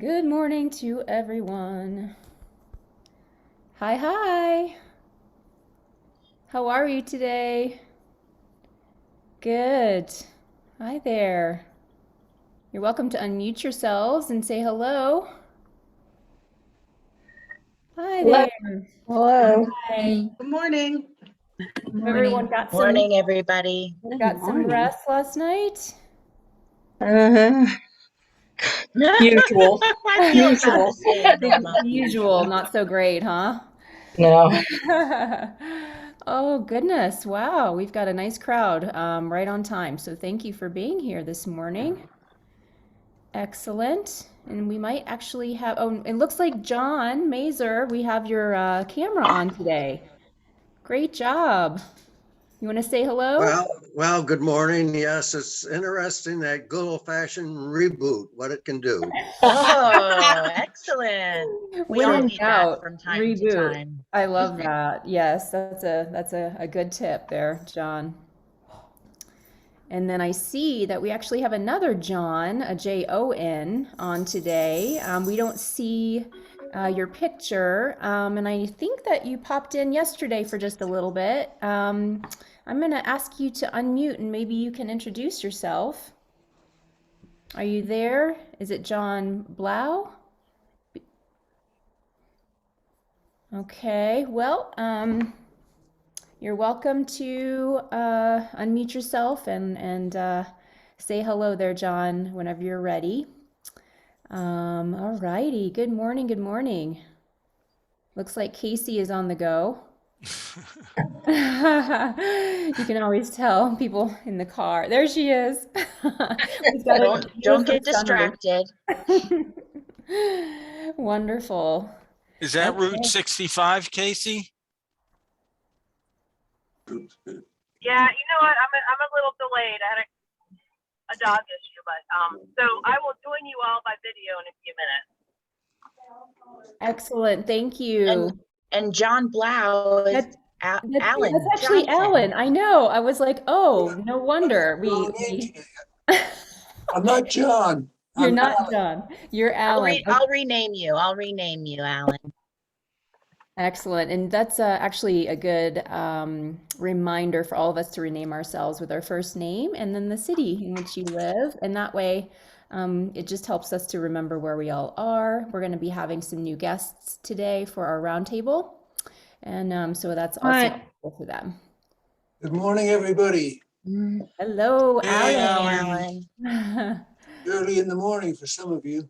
Good morning to everyone. Hi, hi. How are you today? Good. Hi there. You're welcome to unmute yourselves and say hello. Hi Hello. there. Hello. Hi. Good morning. Everyone got Morning, everybody. some rest last night? Uh-huh. Usual. I feel about Usual. the same, Norma. Usual, not so great, huh? No. Oh, goodness. Wow. We've got a nice crowd right on time. So thank you for being here this morning. Excellent. And we might actually have, oh, it looks like John Mazer, we have your camera on today. Great job. You want to say hello? Well, good morning. Yes, it's interesting that good old-fashioned reboot, what it can do. Oh, excellent. We When all in need that doubt, from time to reboot. time. I love that. Yes, that's a good tip there, John. And then I see that we actually have another John, a Jon, on today. We don't see your picture, and I think that you popped in yesterday for just a little bit. I'm going to ask you to unmute and maybe you can introduce yourself. Are you there? Is it John Blau? Okay, well, you're welcome to unmute yourself and say hello there, John, whenever you're ready. All righty. Good morning. Good morning. Looks like Casey is on the go. You can always tell people in the car. There she is. Don't get distracted. Wonderful. Is that Okay. Route 65, Casey? Yeah, you know what? I'm a little delayed. I had a dog issue, but so I will join you all by video in a few minutes. Excellent. Thank you. And John Blau is Alan. That's actually Johnson. Alan. I know. I was like, oh, no wonder. I'm not John. You're I'm not Alan. John. You're Alan. I'll rename you. I'll rename you, Alan. Excellent. And that's actually a good reminder for all of us to rename ourselves with our first name and then the city in which you live. And that way, it just helps us to remember where we all are. We're going to be having some new guests today for our roundtable. And so that's also helpful for them. Good morning, everybody. Hello, Hey, Alan. Early in the morning for some of you.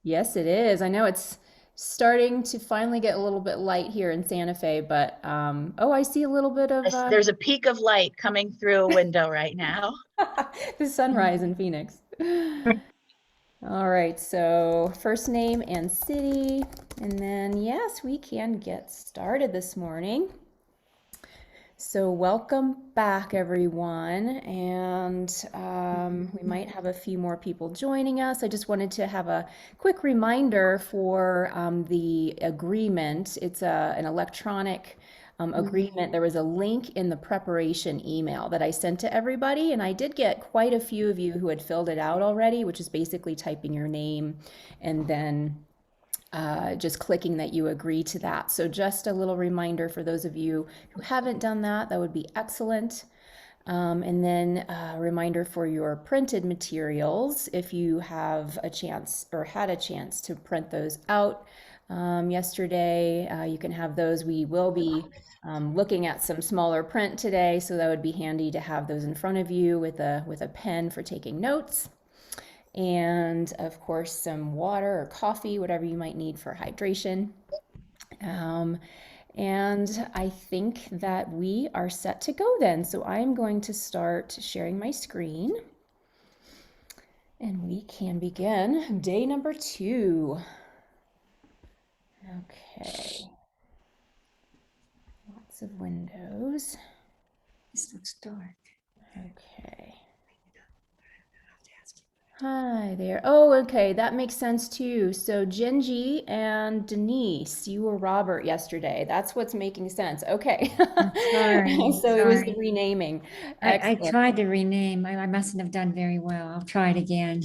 Yes, it is. I know it's starting to finally get a little bit light here in Santa Fe, but oh, I see a little bit of There's a peak of light coming through a window right now. the sunrise in Phoenix. All right, so first name and city, and then yes, we can get started this morning. So welcome back, everyone, and we might have a few more people joining us. I just wanted to have a quick reminder for the agreement. It's an electronic agreement. There was a link in the preparation email that I sent to everybody, and I did get quite a few of you who had filled it out already, which is basically typing your name and then just clicking that you agree to that. So just a little reminder for those of you who haven't done that, that would be excellent. And then a reminder for your printed materials, if you have a chance or had a chance to print those out yesterday, you can have those. We will be looking at some smaller print today, so that would be handy to have those in front of you with a pen for taking notes. And of course, some water or coffee, whatever you might need for hydration. And I think that we are set to go then. So I'm going to start sharing my screen. And we can begin day number 2. Okay. Lots of windows. This looks dark. Okay. Hi there. Oh, okay. That makes sense too. So Genji and Denise, you were Robert yesterday. That's what's making sense. Okay. Sorry. So it was the renaming. I Excellent. tried to rename. I mustn't have done very well. I'll try it again.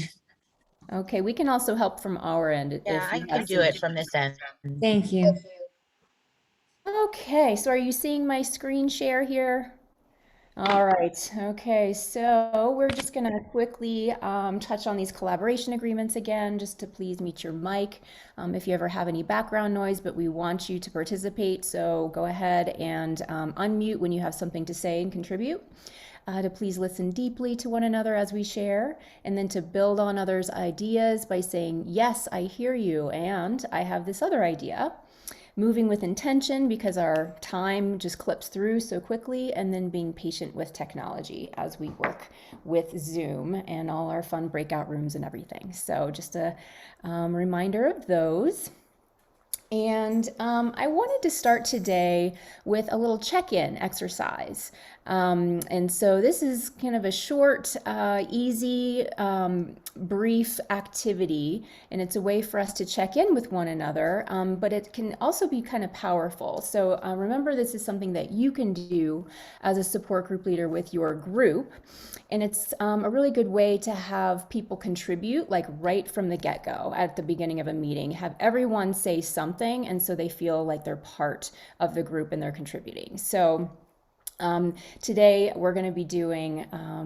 Okay, we can also help from our end Yeah, if I you can have do some. it from this end. Thank you. Okay, so are you seeing my screen share here? All right, okay, so we're just gonna quickly touch on these collaboration agreements again, just to please mute your mic if you ever have any background noise, but we want you to participate, so go ahead and unmute when you have something to say and contribute. To please listen deeply to one another as we share, and then to build on others' ideas by saying, yes, I hear you, and I have this other idea. Moving with intention because our time just clips through so quickly, and then being patient with technology as we work with Zoom and all our fun breakout rooms and everything. So just a reminder of those. And I wanted to start today with a little check-in exercise. And so this is kind of a short, easy, brief activity, and it's a way for us to check in with one another, but it can also be kind of powerful. So remember, this is something that you can do as a support group leader with your group. And it's a really good way to have people contribute, like right from the get-go at the beginning of a meeting, have everyone say something, and so they feel like they're part of the group and they're contributing. So today we're going to be doing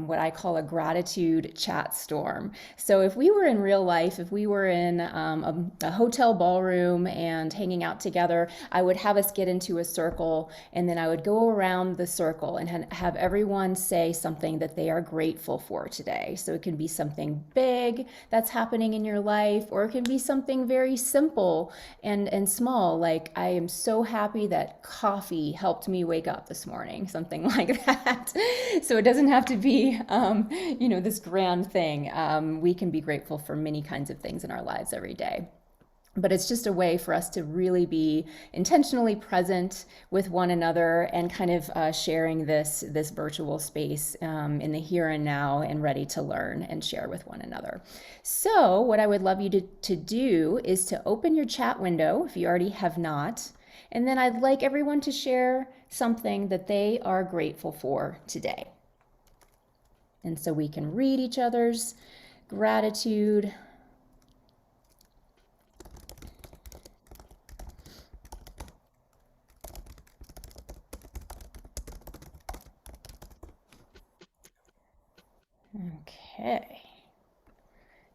what I call a gratitude chat storm. So if we were in real life, if we were in a hotel ballroom and hanging out together, I would have us get into a circle, and then I would go around the circle and have everyone say something that they are grateful for today. So it can be something big that's happening in your life, or it can be something very simple and small, like I am so happy that coffee helped me wake up this morning, something like that. So it doesn't have to be, this grand thing. We can be grateful for many kinds of things in our lives every day. But it's just a way for us to really be intentionally present with one another and kind of sharing this virtual space in the here and now, and ready to learn and share with one another. So what I would love you to do is to open your chat window if you already have not. And then I'd like everyone to share something that they are grateful for today. And so we can read each other's gratitude. Okay.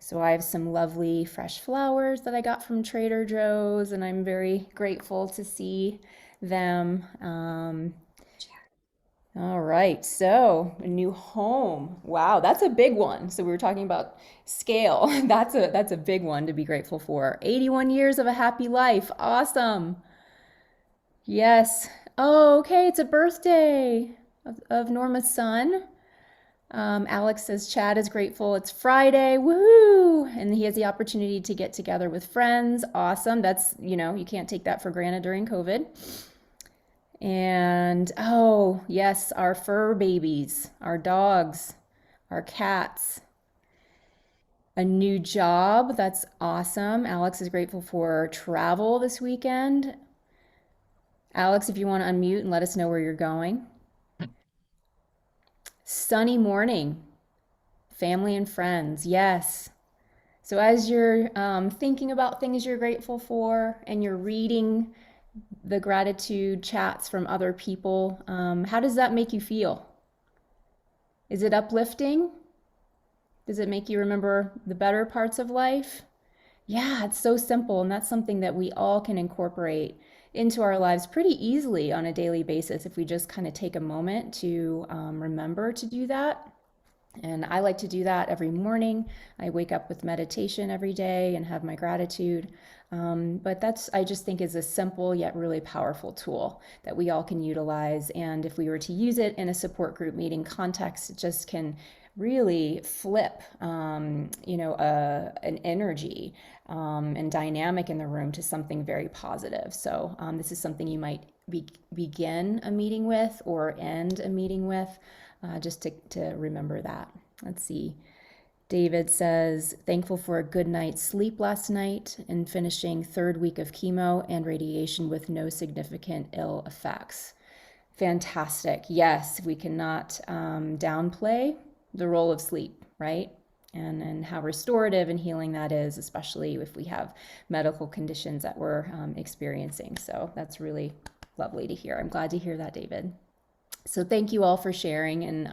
So I have some lovely fresh flowers that I got from Trader Joe's, and I'm very grateful to see them. All right, so a new home. Wow, that's a big one. So we were talking about scale. That's a big one to be grateful for. 81 years of a happy life. Awesome. Yes. Oh, okay, it's a birthday of Norma's son. Alex says Chad is grateful it's Friday, woohoo! And he has the opportunity to get together with friends. Awesome. That's, you can't take that for granted during COVID. And oh, yes, our fur babies, our dogs, our cats. A new job. That's awesome. Alex is grateful for travel this weekend. Alex, if you want to unmute and let us know where you're going. Sunny morning. Family and friends. Yes. So as you're thinking about things you're grateful for, and you're reading the gratitude chats from other people, how does that make you feel? Is it uplifting? Does it make you remember the better parts of life? Yeah, it's so simple, and that's something that we all can incorporate into our lives pretty easily on a daily basis if we just kind of take a moment to remember to do that. And I like to do that every morning. I wake up with meditation every day and have my gratitude. But I just think is a simple yet really powerful tool that we all can utilize. And if we were to use it in a support group meeting context, it just can really flip, an energy and dynamic in the room to something very positive. So this is something you might begin a meeting with or end a meeting with. Just to remember that. Let's see. David says, thankful for a good night's sleep last night and finishing 3rd week of chemo and radiation with no significant ill effects. Fantastic. Yes, we cannot downplay the role of sleep, right? and how restorative and healing that is, especially if we have medical conditions that we're experiencing. So that's really lovely to hear. I'm glad to hear that, David. So thank you all for sharing, and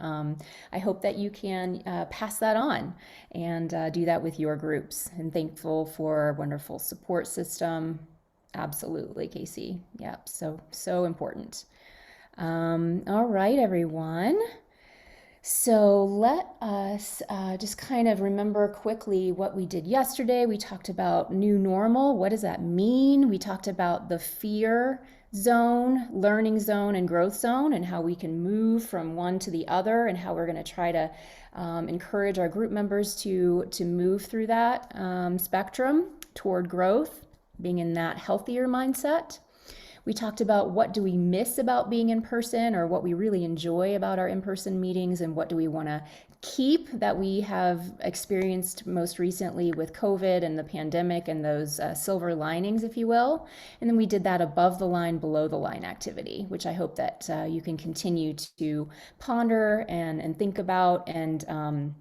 I hope that you can pass that on and do that with your groups. And thankful for a wonderful support system. Absolutely, Casey. Yep, so important. All right, everyone. So let us just kind of remember quickly what we did yesterday. We talked about new normal. What does that mean? We talked about the fear zone, learning zone, and growth zone, and how we can move from one to the other, and how we're going to try to encourage our group members to move through that spectrum toward growth, being in that healthier mindset. We talked about what do we miss about being in person, or what we really enjoy about our in-person meetings, and what do we want to keep that we have experienced most recently with COVID and the pandemic and those silver linings, if you will. And then we did that above the line, below the line activity, which I hope that you can continue to ponder and think about and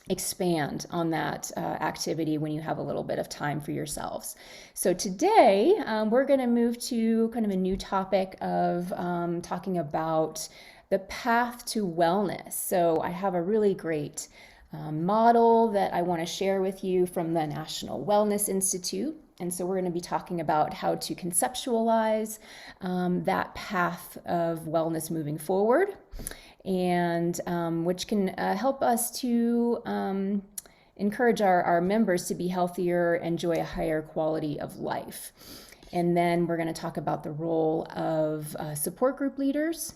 expand on that activity when you have a little bit of time for yourselves. So today we're going to move to kind of a new topic of talking about the path to wellness. So I have a really great model that I want to share with you from the National Wellness Institute. And so we're going to be talking about how to conceptualize that path of wellness moving forward, and which can help us to encourage our members to be healthier, enjoy a higher quality of life. And then we're going to talk about the role of support group leaders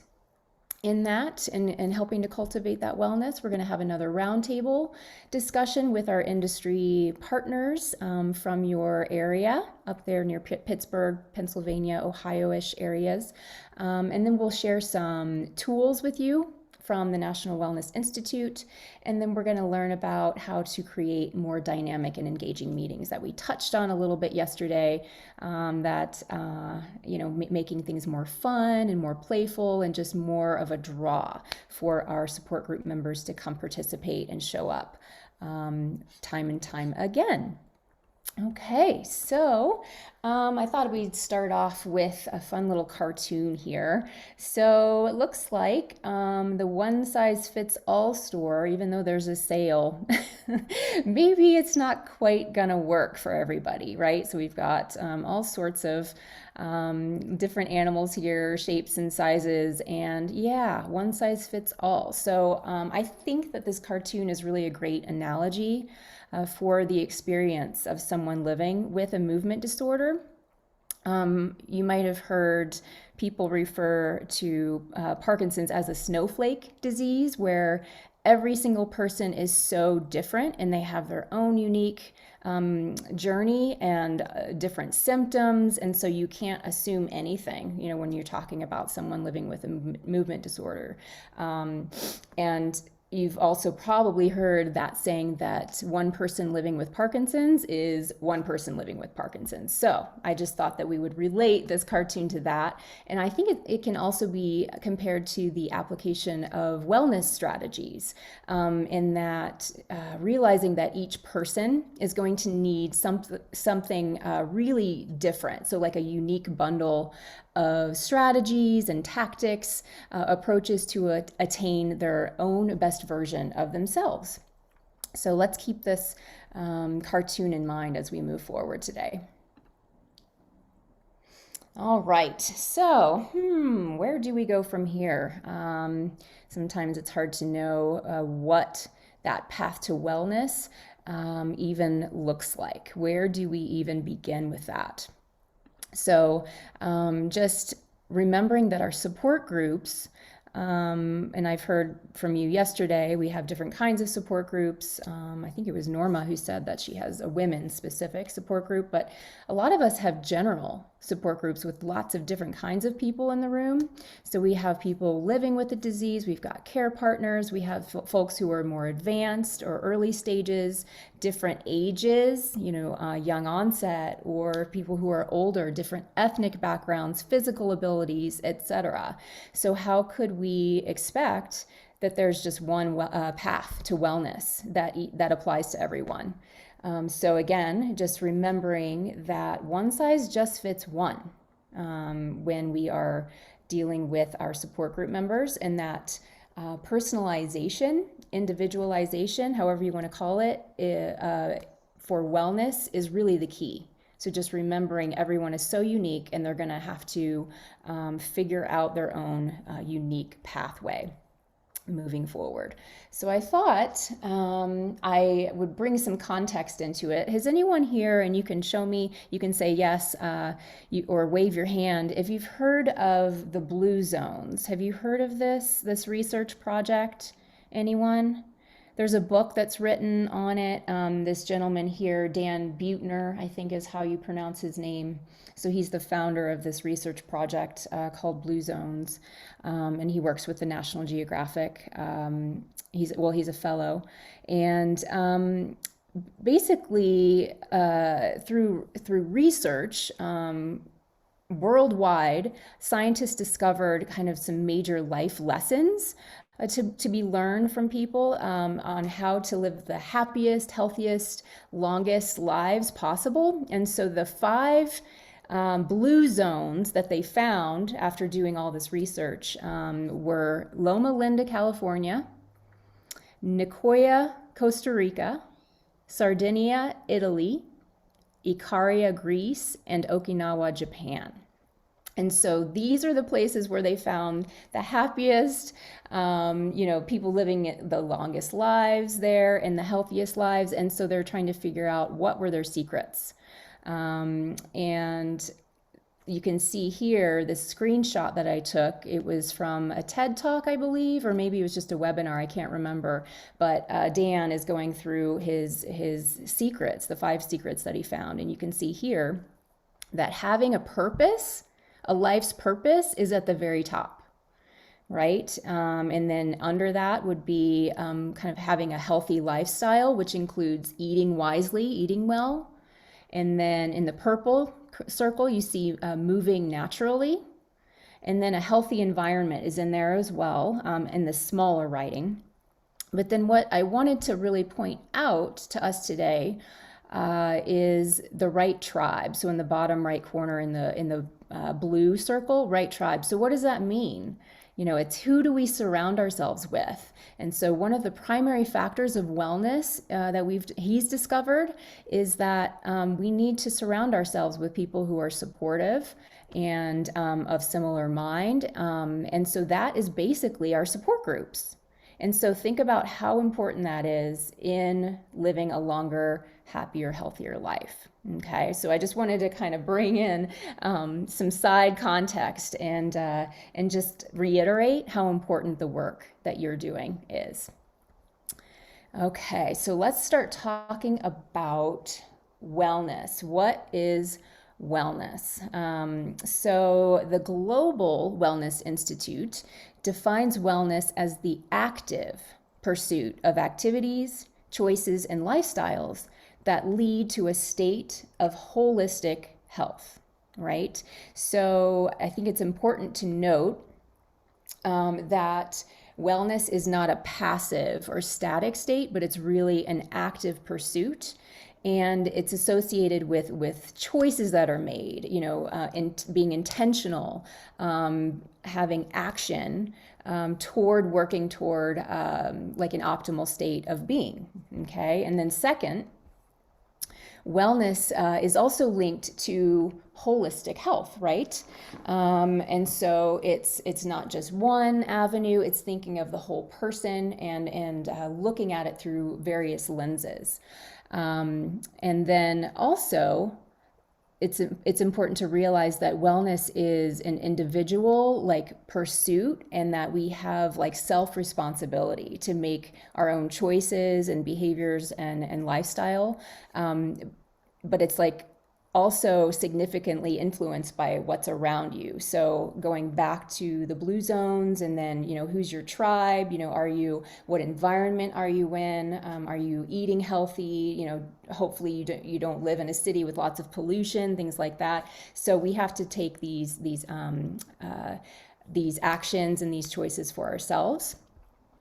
in that and helping to cultivate that wellness. We're going to have another roundtable discussion with our industry partners from your area up there near Pittsburgh, Pennsylvania, Ohio-ish areas. And then we'll share some tools with you from the National Wellness Institute, and then we're going to learn about how to create more dynamic and engaging meetings that we touched on a little bit yesterday, making things more fun and more playful and just more of a draw for our support group members to come participate and show up time and time again. Okay, so I thought we'd start off with a fun little cartoon here. So it looks like the one-size-fits-all store, even though there's a sale, maybe it's not quite gonna work for everybody, right? So we've got all sorts of different animals here, shapes and sizes, and yeah, one size fits all. So I think that this cartoon is really a great analogy for the experience of someone living with a movement disorder. You might have heard people refer to Parkinson's as a snowflake disease, where every single person is so different and they have their own unique journey and different symptoms. And so you can't assume anything, when you're talking about someone living with a movement disorder. And you've also probably heard that saying that one person living with Parkinson's is one person living with Parkinson's. So I just thought that we would relate this cartoon to that. And I think it can also be compared to the application of wellness strategies, in that realizing that each person is going to need something really different. So like a unique bundle of strategies and tactics, approaches to attain their own best version of themselves. So let's keep this cartoon in mind as we move forward today. All right, so where do we go from here? Sometimes it's hard to know what that path to wellness even looks like. Where do we even begin with that? So just remembering that our support groups, and I've heard from you yesterday, we have different kinds of support groups. I think it was Norma who said that she has a women's specific support group, but a lot of us have general support groups with lots of different kinds of people in the room. So we have people living with the disease, we've got care partners, we have folks who are more advanced or early stages, different ages, young onset, or people who are older, different ethnic backgrounds, physical abilities, etc. So how could we expect that there's just one path to wellness that applies to everyone. So again, just remembering that one size just fits one when we are dealing with our support group members, and that personalization, individualization, however you want to call it, for wellness is really the key. So just remembering everyone is so unique, and they're going to have to figure out their own unique pathway moving forward. So I thought I would bring some context into it. Has anyone here, and you can show me, you can say yes or wave your hand, if you've heard of the blue zones. Have you heard of this research project? Anyone? There's a book that's written on it. This gentleman here, Dan Buettner, I think is how you pronounce his name. So he's the founder of this research project called Blue Zones, and he works with the National Geographic. He's a fellow, and basically through research. Worldwide, scientists discovered kind of some major life lessons to be learned from people on how to live the happiest, healthiest, longest lives possible. And so the 5 blue zones that they found after doing all this research were Loma Linda, California, Nicoya, Costa Rica, Sardinia, Italy, Ikaria, Greece, and Okinawa, Japan. And so these are the places where they found the happiest, people living the longest lives there and the healthiest lives. And so they're trying to figure out what were their secrets. And you can see here this screenshot that I took. It was from a TED Talk, I believe, or maybe it was just a webinar. I can't remember. But Dan is going through his secrets, the 5 secrets that he found. And you can see here that having a purpose, a life's purpose, is at the very top, right? And then under that would be kind of having a healthy lifestyle, which includes eating wisely, eating well. And then in the purple circle, you see moving naturally. And then a healthy environment is in there as well, in the smaller writing. But then what I wanted to really point out to us today is the right tribe. So in the bottom right corner in the blue circle, right tribe. So what does that mean? It's who do we surround ourselves with? And so one of the primary factors of wellness that he's discovered is that we need to surround ourselves with people who are supportive and of similar mind. And so that is basically our support groups. And so think about how important that is in living a longer, happier, healthier life. Okay, so I just wanted to kind of bring in some side context and just reiterate how important the work that you're doing is. Okay, so let's start talking about wellness. What is wellness? So the Global Wellness Institute defines wellness as the active pursuit of activities, choices, and lifestyles that lead to a state of holistic health, right? So I think it's important to note that wellness is not a passive or static state, but it's really an active pursuit. And it's associated with choices that are made, being intentional, having action working toward like an optimal state of being. Okay, and then second, wellness is also linked to holistic health, right? And so it's not just one avenue. It's thinking of the whole person and looking at it through various lenses. And then also, it's important to realize that wellness is an individual pursuit, and that we have self-responsibility to make our own choices and behaviors and lifestyle. But it's also significantly influenced by what's around you. So going back to the blue zones, and then, who's your tribe? What environment are you in? Are you eating healthy? Hopefully you don't live in a city with lots of pollution, things like that. So we have to take these actions and these choices for ourselves.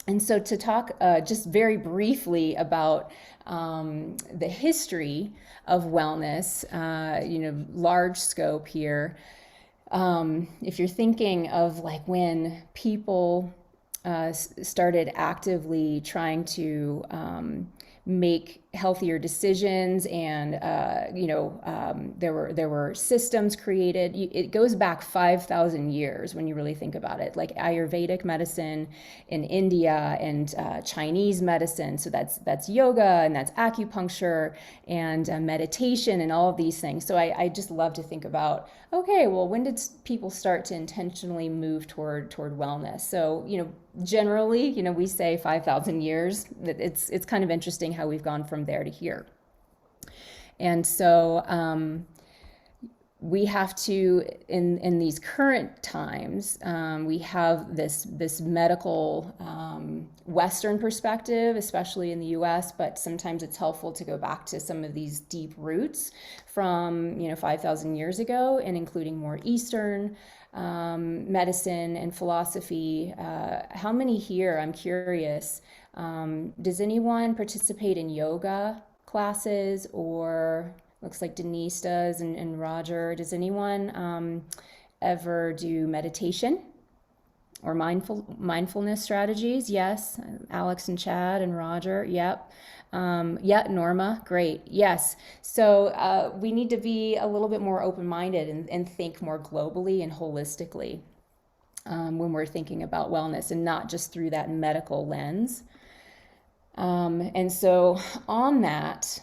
And so to talk just very briefly about the history of wellness, large scope here. If you're thinking of like when people started actively trying to make healthier decisions, and there were systems created. It goes back 5,000 years when you really think about it, like Ayurvedic medicine in India, and Chinese medicine. So that's yoga, and that's acupuncture, and meditation, and all of these things. So I just love to think about, okay, well, when did people start to intentionally move toward wellness? So generally, we say 5,000 years. It's kind of interesting how we've gone from there to here. And so we have to, in these current times, we have this medical Western perspective, especially in the US, but sometimes it's helpful to go back to some of these deep roots from 5,000 years ago, and including more Eastern medicine and philosophy. How many here, I'm curious, does anyone participate in yoga classes? Or looks like Denise does, and Roger. Does anyone ever do meditation or mindfulness strategies? Yes, Alex and Chad and Roger. Yep. Yeah, Norma, great. Yes. So we need to be a little bit more open-minded and think more globally and holistically when we're thinking about wellness, and not just through that medical lens. And so on that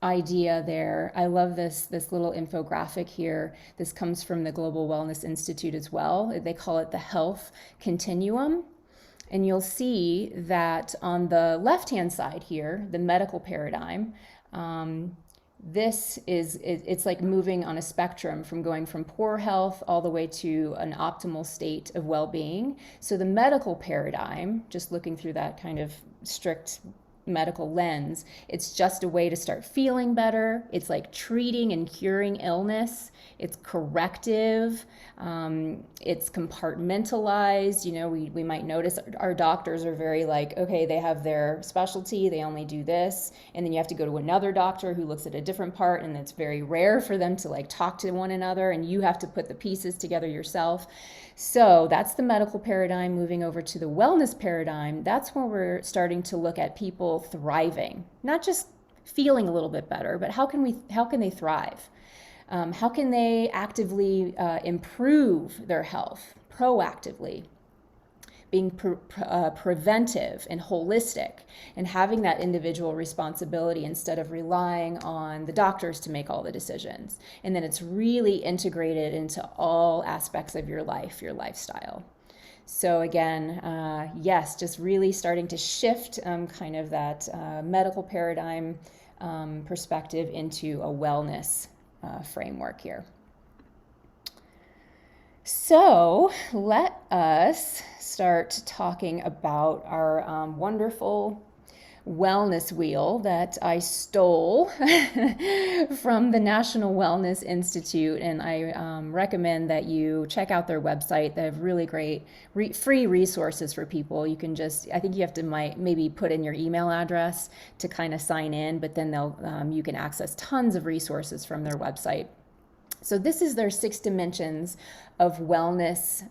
idea there, I love this little infographic here. This comes from the Global Wellness Institute as well. They call it the health continuum. And you'll see that on the left-hand side here, the medical paradigm, it's like moving on a spectrum from going from poor health all the way to an optimal state of well-being. So the medical paradigm, just looking through that kind of strict medical lens, it's just a way to start feeling better. It's like treating and curing illness. It's corrective. It's compartmentalized. We might notice our doctors are very like, okay, they have their specialty, they only do this, and then you have to go to another doctor who looks at a different part, and it's very rare for them to like talk to one another, and you have to put the pieces together yourself. So that's the medical paradigm. Moving over to the wellness paradigm, that's where we're starting to look at people thriving, not just feeling a little bit better, but how can they thrive? How can they actively improve their health proactively? Being preventive and holistic, and having that individual responsibility instead of relying on the doctors to make all the decisions. And then it's really integrated into all aspects of your life, your lifestyle. So again, yes, just really starting to shift kind of that medical paradigm perspective into a wellness framework here. So let us start talking about our wonderful wellness wheel that I stole from the National Wellness Institute. And I recommend that you check out their website. They have really great free resources for people. You can just, I think you have to maybe put in your email address to kind of sign in, but then you can access tons of resources from their website. So this is their 6 dimensions of wellness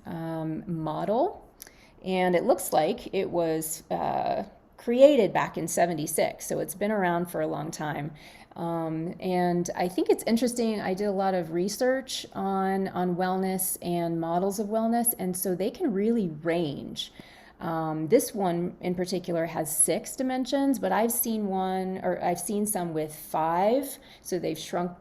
model. And it looks like it was created back in '76. So it's been around for a long time. And I think it's interesting. I did a lot of research on wellness and models of wellness. And so they can really range. This one in particular has 6 dimensions, but I've seen some with 5. So they've shrunk,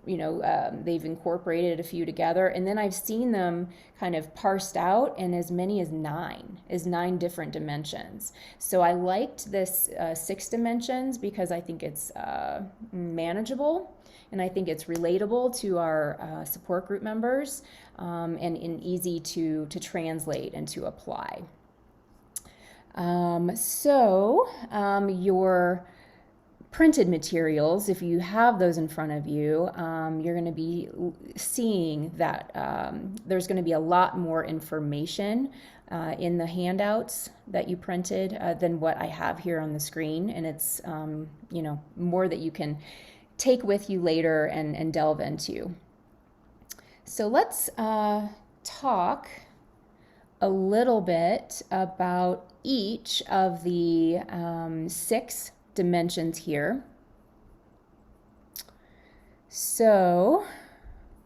they've incorporated a few together, and then I've seen them kind of parsed out in as many as 9 different dimensions. So I liked this 6 dimensions because I think it's manageable, and I think it's relatable to our support group members, and easy to translate and to apply. Your printed materials, if you have those in front of you, you're going to be seeing that there's going to be a lot more information in the handouts that you printed than what I have here on the screen. And it's, more that you can take with you later and delve into. So let's talk a little bit about each of the 6 dimensions here. So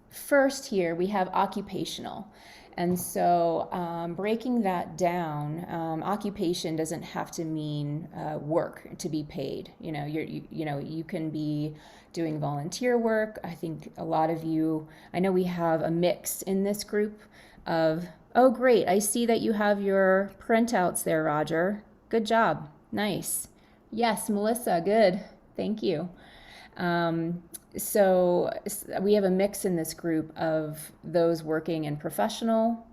first here we have occupational. And so breaking that down, occupation doesn't have to mean work to be paid. You can be doing volunteer work. I think a lot of you, I know we have a mix in this group of, oh great, I see that you have your printouts there, Roger. Good job. Nice. Yes, Melissa, good. Thank you. So we have a mix in this group of those working in professional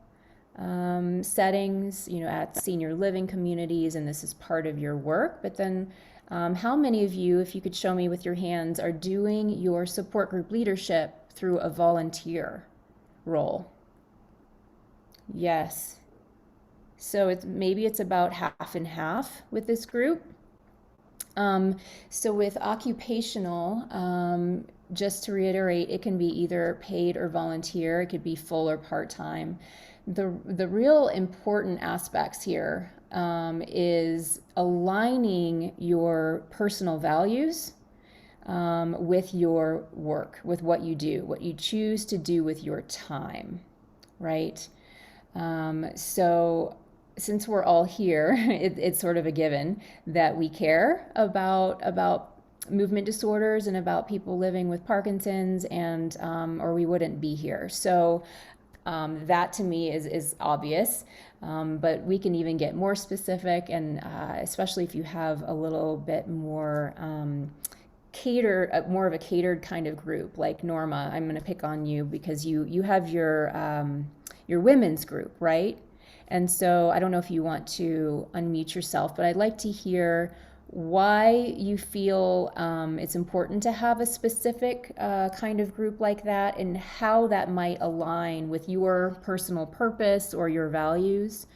settings, at senior living communities, and this is part of your work. But then how many of you, if you could show me with your hands, are doing your support group leadership through a volunteer role? Yes. So maybe it's about half and half with this group. So with occupational, just to reiterate, it can be either paid or volunteer. It could be full or part-time. The real important aspects here is aligning your personal values with your work, with what you do, what you choose to do with your time, right? So since we're all here, it's sort of a given that we care about movement disorders and about people living with Parkinson's, and or we wouldn't be here. So that to me is obvious, but we can even get more specific, and especially if you have a little bit more more of a catered kind of group, like Norma. I'm going to pick on you because you have your women's group, right? And so I don't know if you want to unmute yourself, but I'd like to hear why you feel it's important to have a specific kind of group like that, and how that might align with your personal purpose or your values.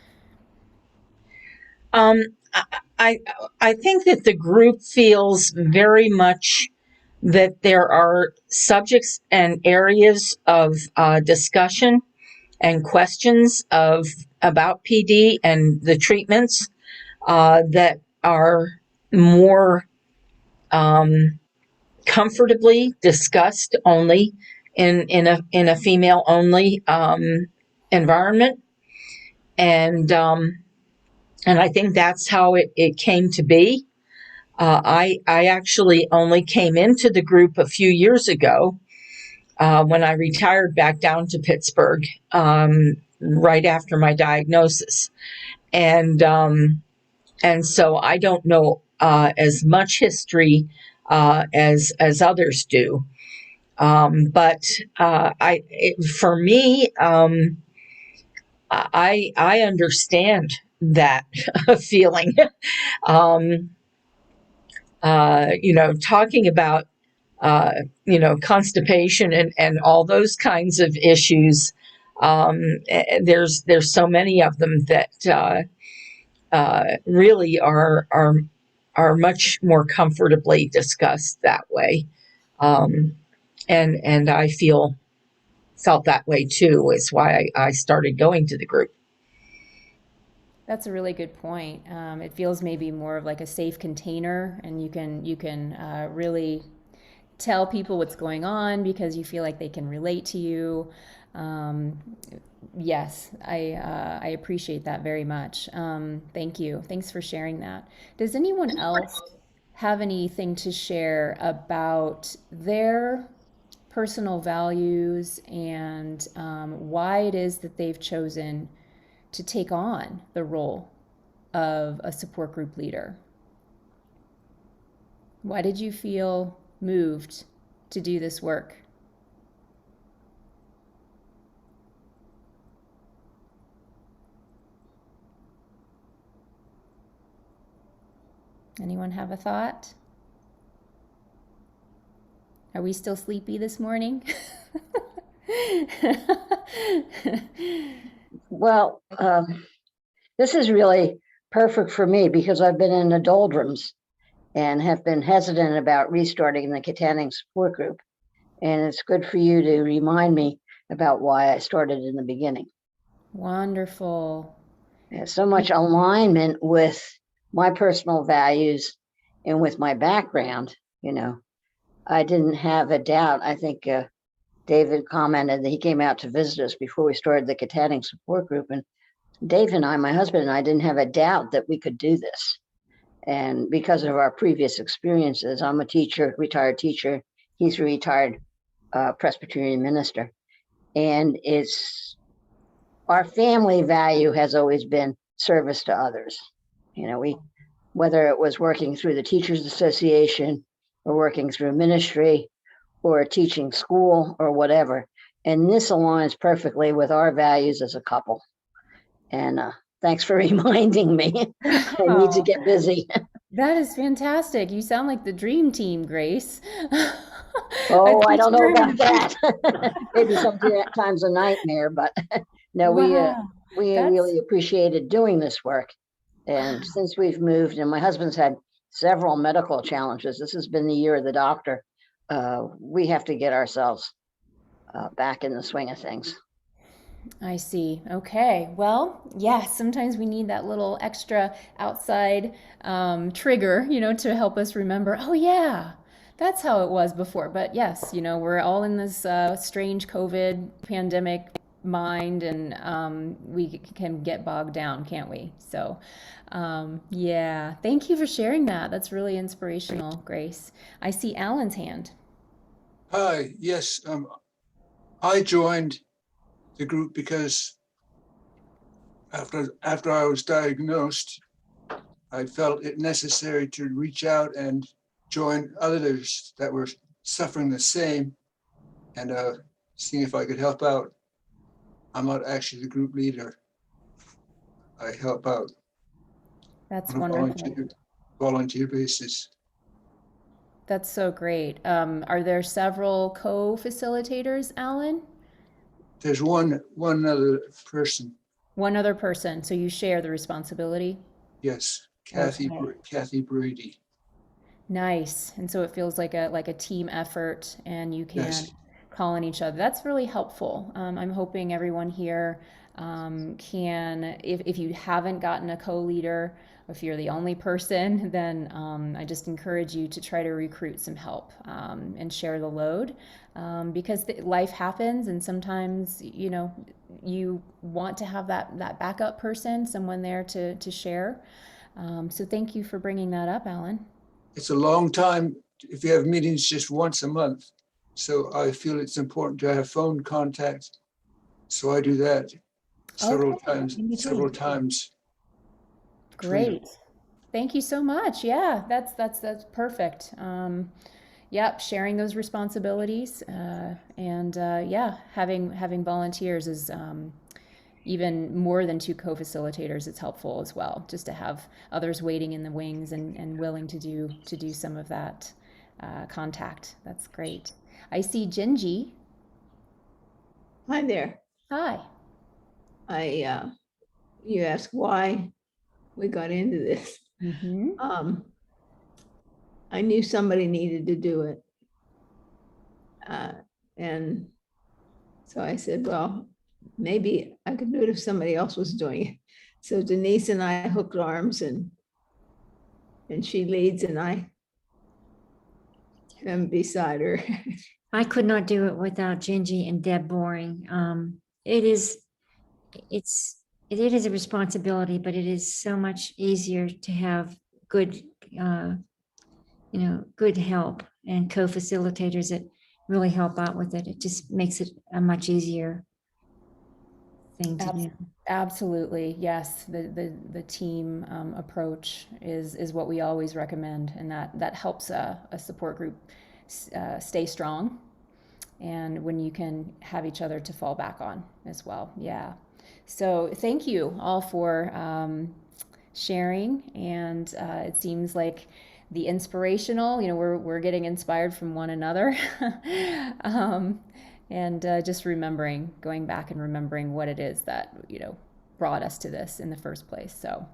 I think that the group feels very much that there are subjects and areas of discussion and questions about PD and the treatments that are more comfortably discussed only in a female only environment, and I think that's how it came to be. I actually only came into the group a few years ago when I retired back down to Pittsburgh right after my diagnosis, and so I don't know as much history as others do, but for me, I understand that feeling. Talking about constipation and all those kinds of issues. There's so many of them that really are much more comfortably discussed that way, and I felt that way too. Is why I started going to the group. That's a really good point. It feels maybe more of like a safe container, and you can really tell people what's going on because you feel like they can relate to you. Yes, I appreciate that very much. Thank you. Thanks for sharing that. Does anyone else have anything to share about their personal values and why it is that they've chosen to take on the role of a support group leader? Why did you feel moved to do this work? Anyone have a thought? Are we still sleepy this morning? Well, this is really perfect for me because I've been in the doldrums and have been hesitant about restarting the Katanning support group. And it's good for you to remind me about why I started in the beginning. Wonderful. There's so much alignment with my personal values and with my background. I didn't have a doubt. I think David commented that he came out to visit us before we started the Katanning support group. And Dave and I, my husband and I, didn't have a doubt that we could do this. And because of our previous experiences, I'm a teacher, retired teacher. He's a retired Presbyterian minister. And our family value has always been service to others. Whether it was working through the Teachers Association or working through ministry or teaching school or whatever. And this aligns perfectly with our values as a couple. And thanks for reminding me. I need to get busy. That is fantastic. You sound like the dream team, Grace. Oh, I don't know about that. Maybe sometimes a nightmare, but no, Wow, we that's really appreciated doing this work. And since we've moved, and my husband's had several medical challenges, this has been the year of the doctor. We have to get ourselves back in the swing of things. I see. Okay. Well, yeah, sometimes we need that little extra outside trigger, to help us remember, oh, yeah, that's how it was before. But yes, we're all in this strange COVID pandemic mind, and we can get bogged down, can't we? So, yeah, thank you for sharing that. That's really inspirational, Grace. I see Alan's hand. Hi, yes, I joined the group because after I was diagnosed, I felt it necessary to reach out and join others that were suffering the same and seeing if I could help out. I'm not actually the group leader. I help out That's on a wonderful. volunteer basis. That's so great. Are there several co-facilitators, Alan? There's one other person. One other person, so you share the responsibility? Yes, Okay. Kathy Brady. Nice. And so it feels like a team effort, and you can Yes, call on each other. That's really helpful. I'm hoping everyone here can, if you haven't gotten a co-leader, if you're the only person, then I just encourage you to try to recruit some help and share the load, because life happens, and sometimes you want to have that backup person, someone there to share. So thank you for bringing that up, Alan. it's a long time if you have meetings just once a month. So I feel it's important to have phone contact. So I do that several Okay, in between. times between. Great. Thank you so much. Yeah, that's perfect. Yep, sharing those responsibilities, and yeah, having volunteers is even more than two co-facilitators. It's helpful as well, just to have others waiting in the wings and willing to do some of that contact. That's great. I see Gingy. Hi there. Hi. You asked why we got into this. Mm-hmm. I knew somebody needed to do it. And so I said, well, maybe I could do it if somebody else was doing it. So Denise and I hooked arms, and she leads and I am beside her. I could not do it without Gingy and Deb Boring. It is a responsibility, but it is so much easier to have good, good help and co-facilitators that really help out with it. It just makes it a much easier thing to do. Absolutely, yes. The team approach is what we always recommend, and that helps a support group stay strong, and when you can have each other to fall back on as well. Yeah. So thank you all for sharing, and it seems like the inspirational, we're getting inspired from one another. And just going back and remembering what it is that, brought us to this in the first place. So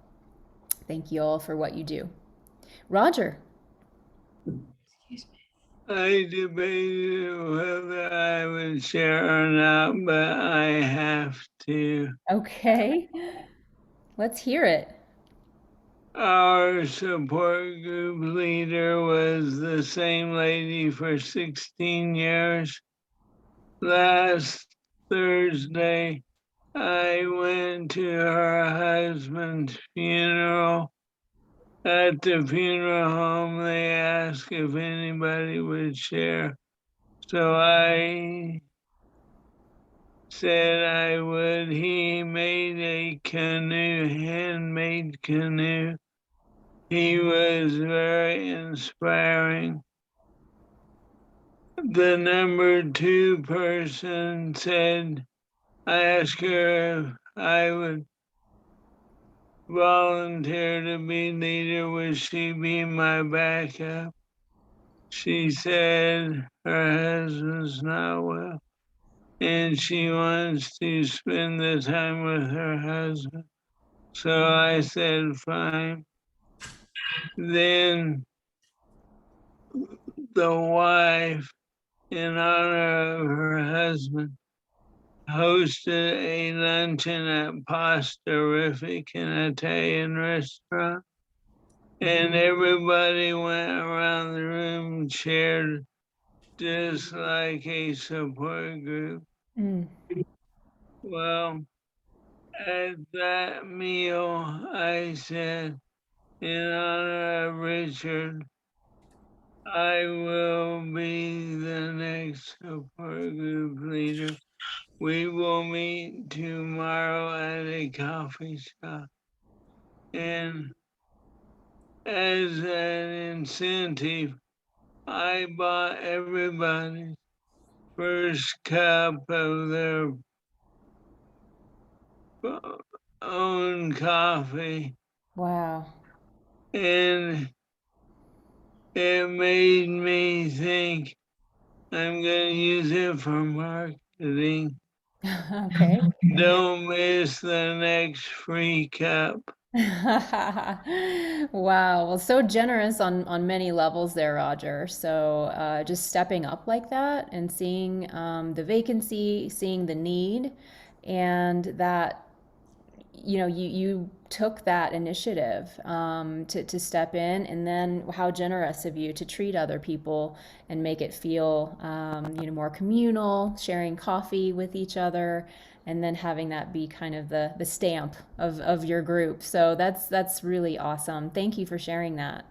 thank you all for what you do. Roger. I debated whether I would share or not, but I have to. Okay. Let's hear it. Our support group leader was the same lady for 16 years. Last Thursday, I went to her husband's funeral. At the funeral home, they asked if anybody would share. So I said I would. He made a canoe, handmade canoe. He was very inspiring. The number 2 person said, I asked her if I would volunteer to be leader. Would she be my backup? She said her husband's not well and she wants to spend the time with her husband. So I said, fine. Then the wife, in honor of her husband, hosted a luncheon at Pastorific, an Italian restaurant. And everybody went around the room, shared just like a support group. Mm. Well, at that meal, I said, in honor of Richard, I will be the next support group leader. We will meet tomorrow at a coffee shop. And as an incentive, I bought everybody first cup of their own coffee. Wow. And it made me think I'm going to use it for marketing. Okay. Don't miss the next free cup. Wow. Well, so generous on many levels there, Roger. So just stepping up like that and seeing the vacancy, seeing the need, and that you took that initiative to step in, and then how generous of you to treat other people and make it feel more communal, sharing coffee with each other, and then having that be kind of the stamp of your group. So that's really awesome. Thank you for sharing that.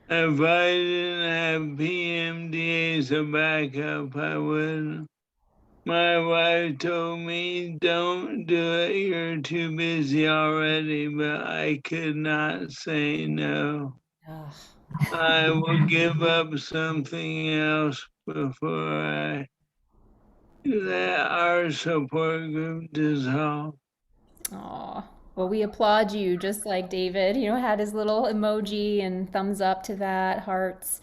If I didn't have PMD as a backup, I wouldn't. My wife told me, don't do it, you're too busy already, but I could not say no. Ugh. I will give up something else before I let our support group dissolve. Aw. Well, we applaud you, just like David, had his little emoji and thumbs up to that, hearts.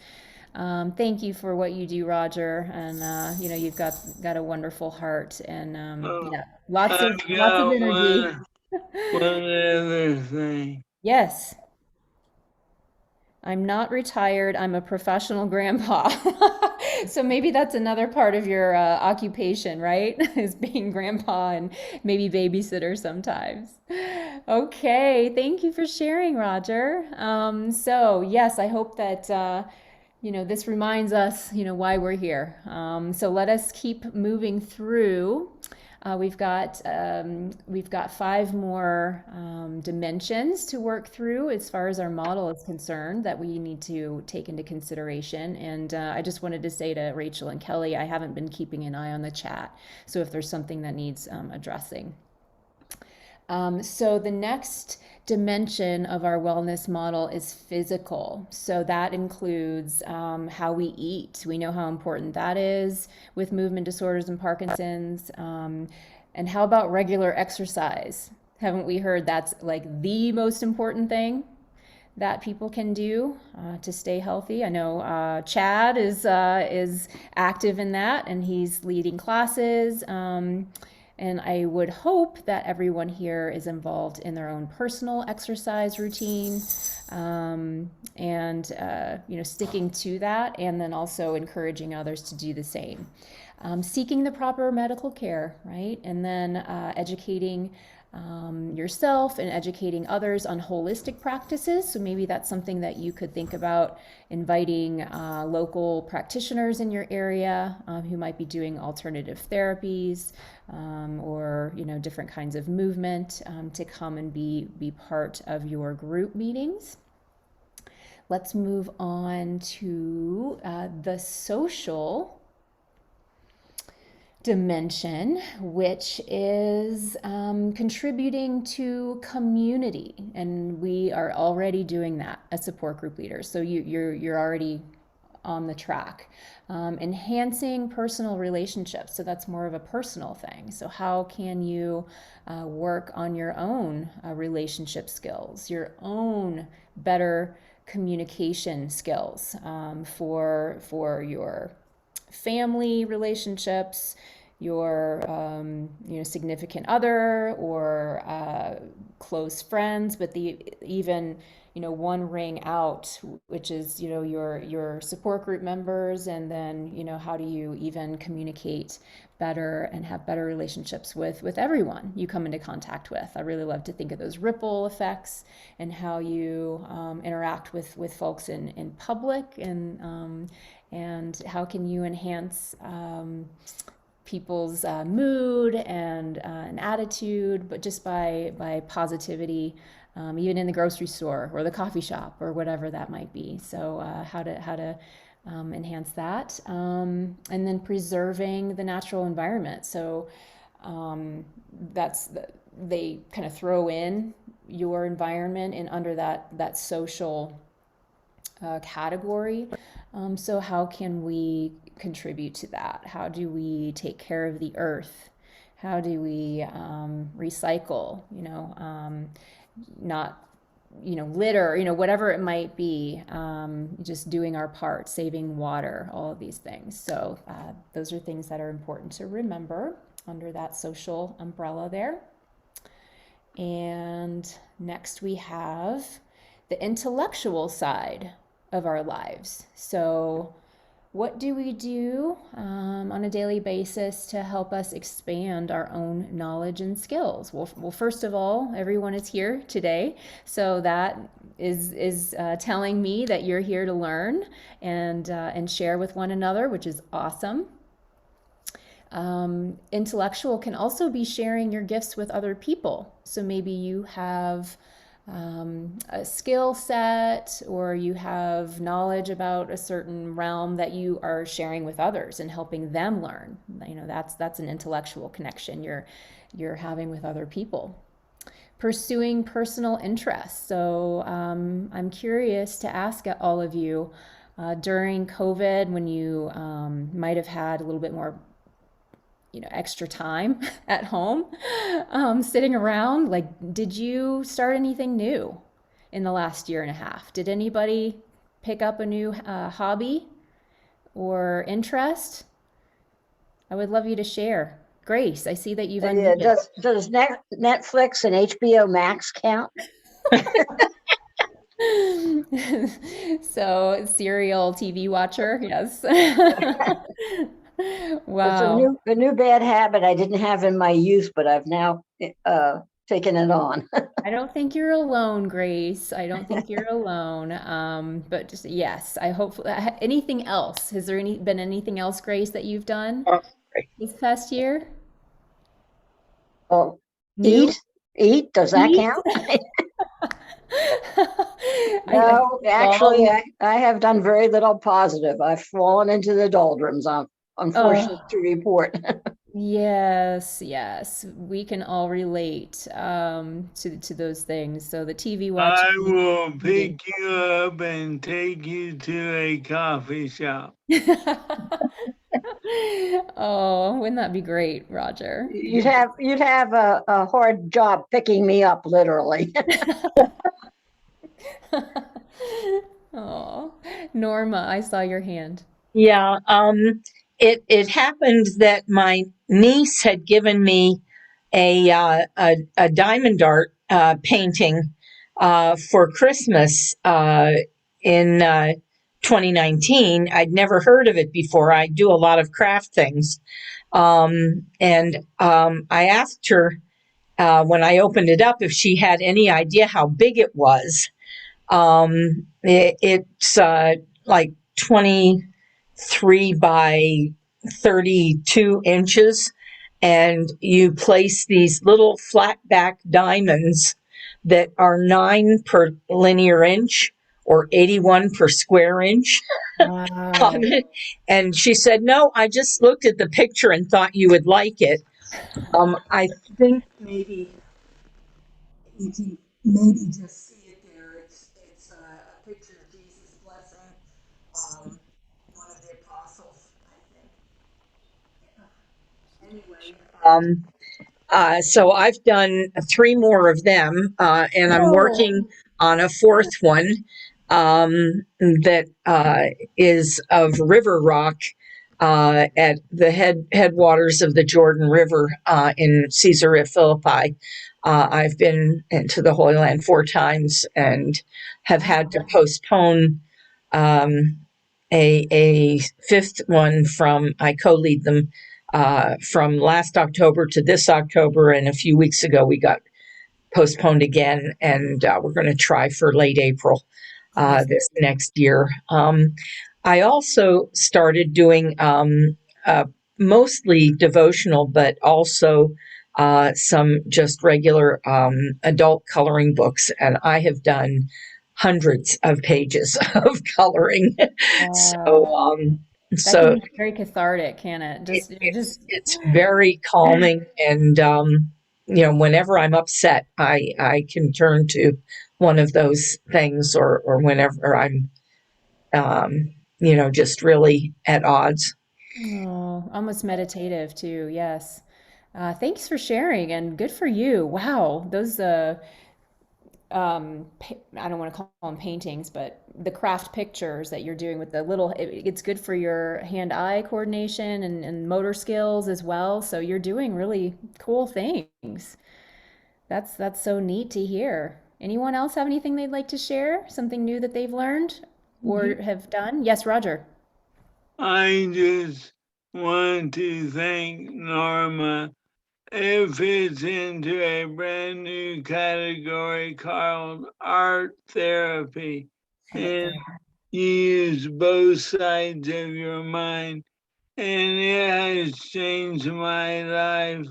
Thank you for what you do, Roger. And, you've got a wonderful heart and, yeah, lots of energy. One other thing. Yes. I'm not retired. I'm a professional grandpa. So maybe that's another part of your occupation, right? Is being grandpa and maybe babysitter sometimes. Okay, thank you for sharing, Roger. So yes, I hope that this reminds us, why we're here. So let us keep moving through. We've got 5 more dimensions to work through as far as our model is concerned that we need to take into consideration. And I just wanted to say to Rachel and Kelly, I haven't been keeping an eye on the chat, so if there's something that needs addressing. So the next dimension of our wellness model is physical. So that includes how we eat. We know how important that is with movement disorders and Parkinson's. And how about regular exercise? Haven't we heard that's like the most important thing that people can do to stay healthy. I know Chad is active in that, and he's leading classes. And I would hope that everyone here is involved in their own personal exercise routine, and sticking to that, and then also encouraging others to do the same. Seeking the proper medical care, right? And then educating yourself and educating others on holistic practices. So maybe that's something that you could think about inviting local practitioners in your area who might be doing alternative therapies or different kinds of movement to come and be part of your group meetings. Let's move on to the social dimension, which is contributing to community, and we are already doing that as support group leaders. So you're already on the track. Enhancing personal relationships, so that's more of a personal thing. So how can you work on your own relationship skills, your own better communication skills for your family relationships, your significant other, or close friends, but even one ring out, which is your support group members, and then how do you even communicate better and have better relationships with everyone you come into contact with. I really love to think of those ripple effects and how you interact with folks in public, and how can you enhance people's mood and attitude, but just by positivity, even in the grocery store or the coffee shop or whatever that might be. So how to enhance that, and then preserving the natural environment. So they kind of throw in your environment in under that social category. So how can we contribute to that? How do we take care of the earth? How do we recycle? Not litter, whatever it might be, just doing our part, saving water, all of these things. So those are things that are important to remember under that social umbrella there. And next we have the intellectual side of our lives. So what do we do on a daily basis to help us expand our own knowledge and skills? Well, first of all, everyone is here today, so that is telling me that you're here to learn and share with one another, which is awesome. Intellectual can also be sharing your gifts with other people. So maybe you have a skill set, or you have knowledge about a certain realm that you are sharing with others and helping them learn. That's an intellectual connection you're having with other people. Pursuing personal interests. So I'm curious to ask all of you, during COVID, when you might have had a little bit more extra time at home, sitting around, did you start anything new in the last year and a half? Did anybody pick up a new hobby or interest? I would love you to share. Grace, I see that you've unmuted. Does Netflix and HBO Max count? So serial TV watcher, yes. Wow. It's a new bad habit I didn't have in my youth, but I've now taken it on. I don't think you're alone, Grace. I don't think you're alone. But just yes, I hope. Anything else? Has there been anything else, Grace, that you've done this past year? Oh, New? eat. Does that count? No, actually, I have done very little positive. I've fallen into the doldrums. I'm unfortunate to report. Yes, we can all relate to those things. So the TV watching. I will pick you up and take you to a coffee shop. Oh, wouldn't that be great, Roger? You'd have a hard job picking me up, literally. Oh, Norma, I saw your hand. Yeah, it happened that my niece had given me a diamond art painting for Christmas in 2019. I'd never heard of it before. I do a lot of craft things, and I asked her when I opened it up if she had any idea how big it was. It's like 23 by 32 inches, and you place these little flat back diamonds that are 9 per linear inch or 81 per square inch Wow. on it. And she said, "No, I just looked at the picture and thought you would like it." I think maybe you can maybe just see it there. It's a picture of Jesus blessing one of the apostles, I think. Anyway, so I've done 3 more of them, and I'm Whoa. working on a 4th one that is of river rock at the headwaters of the Jordan River in Caesarea Philippi. I've been into the Holy Land 4 times and have had to postpone a 5th one from, I co-lead them from last October to this October, and a few weeks ago we got postponed again, and we're going to try for late April this next year. I also started doing mostly devotional, but also some just regular adult coloring books, and I have done hundreds of pages of coloring. Wow. That can So be very cathartic, can it? it's very calming, and whenever I'm upset, I can turn to one of those things, or whenever I'm just really at odds. Oh, almost meditative too. Yes. Thanks for sharing and good for you. Wow. Those I don't want to call them paintings, but the craft pictures that you're doing with the little, it's good for your hand-eye coordination and motor skills as well. So you're doing really cool things. That's so neat to hear. Anyone else have anything they'd like to share? Something new that they've learned or have done? Yes, Roger. I just want to thank Norma. It fits into a brand new category called art therapy. And you use both sides of your mind, and it has changed my life.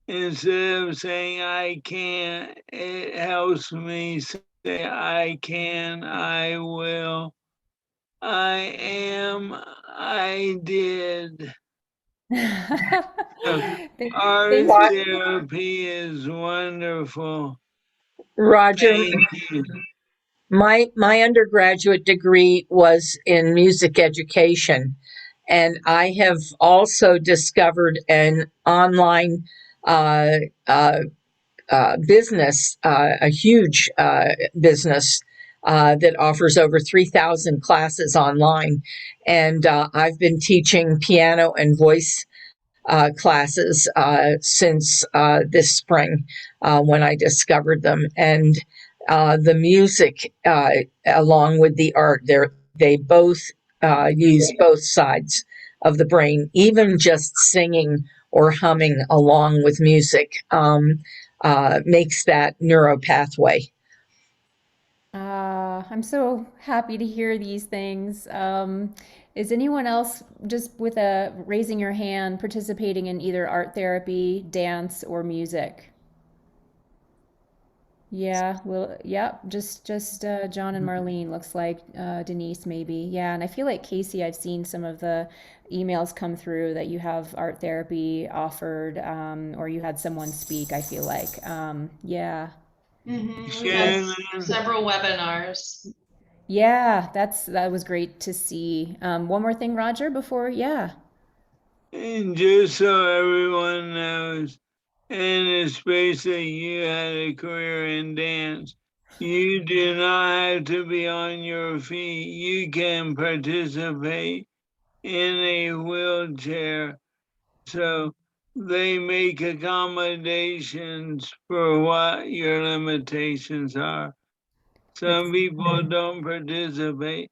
Instead of saying I can't, it helps me say I can, I will, I am, I did. Art Thanks for therapy is wonderful. Roger, Thank you. my undergraduate degree was in music education, and I have also discovered an online uh, uh, business, a huge business that offers over 3,000 classes online. And I've been teaching piano and voice classes since this spring when I discovered them. And the music, along with the art, they both use both sides of the brain. Even just singing or humming along with music makes that neuropathway. I'm so happy to hear these things. Is anyone else just with a raising your hand participating in either art therapy, dance, or music? Yeah, well, yeah, just John and Marlene looks like Denise maybe. Yeah, and I feel like Casey, I've seen some of the emails come through that you have art therapy offered, or you had someone speak, I feel like. Yeah. We've had several webinars. Yeah, that was great to see. One more thing, Roger, before, yeah. And just so everyone knows, and especially you had a career in dance, You do not have to be on your feet. You can participate in a wheelchair. So they make accommodations for what your limitations are. Some people don't participate.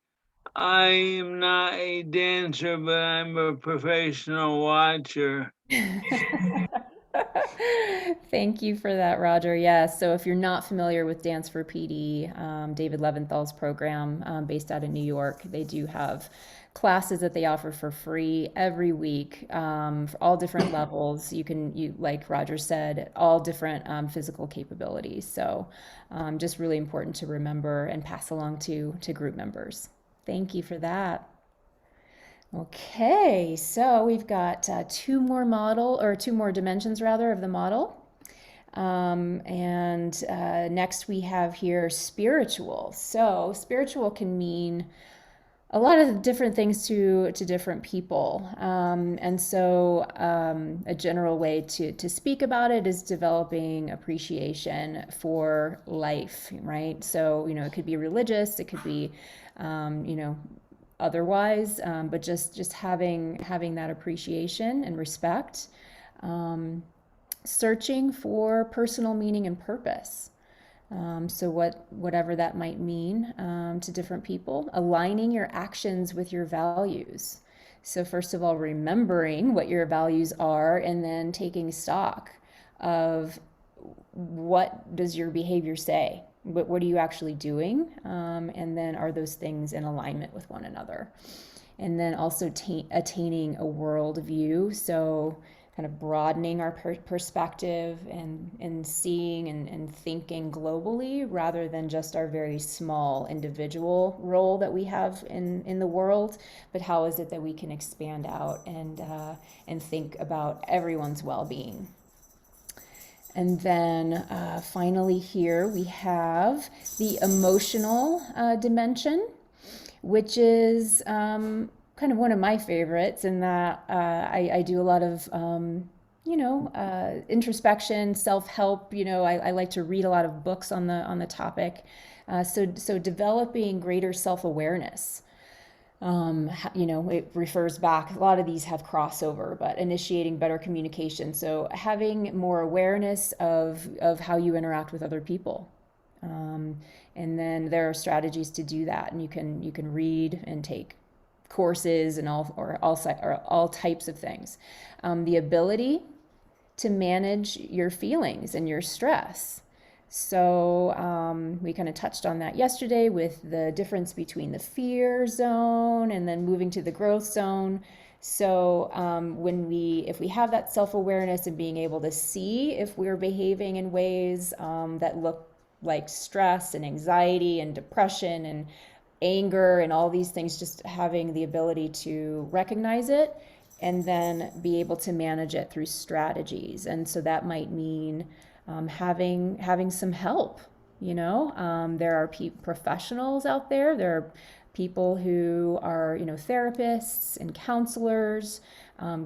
I am not a dancer, but I'm a professional watcher. Thank you for that, Roger. Yes. So if you're not familiar with Dance for PD, David Leventhal's program based out of New York, they do have classes that they offer for free every week for all different levels. You like Roger said, all different physical capabilities. So just really important to remember and pass along to group members. Thank you for that. Okay, so we've got two more dimensions rather of the model. And next we have here spiritual. So spiritual can mean a lot of different things to different people. And so a general way to speak about it is developing appreciation for life, right? So, it could be religious, it could be, otherwise, but just having that appreciation and respect, searching for personal meaning and purpose. So whatever that might mean to different people, aligning your actions with your values. So first of all, remembering what your values are, and then taking stock of what does your behavior say. What are you actually doing? And then are those things in alignment with one another? And then also attaining a world view. So kind of broadening our perspective and seeing and thinking globally rather than just our very small individual role that we have in the world, but how is it that we can expand out and think about everyone's well-being. And then finally here we have the emotional dimension, which is kind of one of my favorites in that I do a lot of, introspection, self-help. I like to read a lot of books on the topic. So developing greater self-awareness. It refers back, a lot of these have crossover, but initiating better communication. So having more awareness of how you interact with other people. And then there are strategies to do that. And you can read and take courses and all types of things. The ability to manage your feelings and your stress. So we kind of touched on that yesterday with the difference between the fear zone and then moving to the growth zone. So if we have that self-awareness and being able to see if we're behaving in ways that look like stress and anxiety and depression and anger and all these things, just having the ability to recognize it and then be able to manage it through strategies. And so that might mean having some help. There are professionals out there. There are people who are therapists and counselors,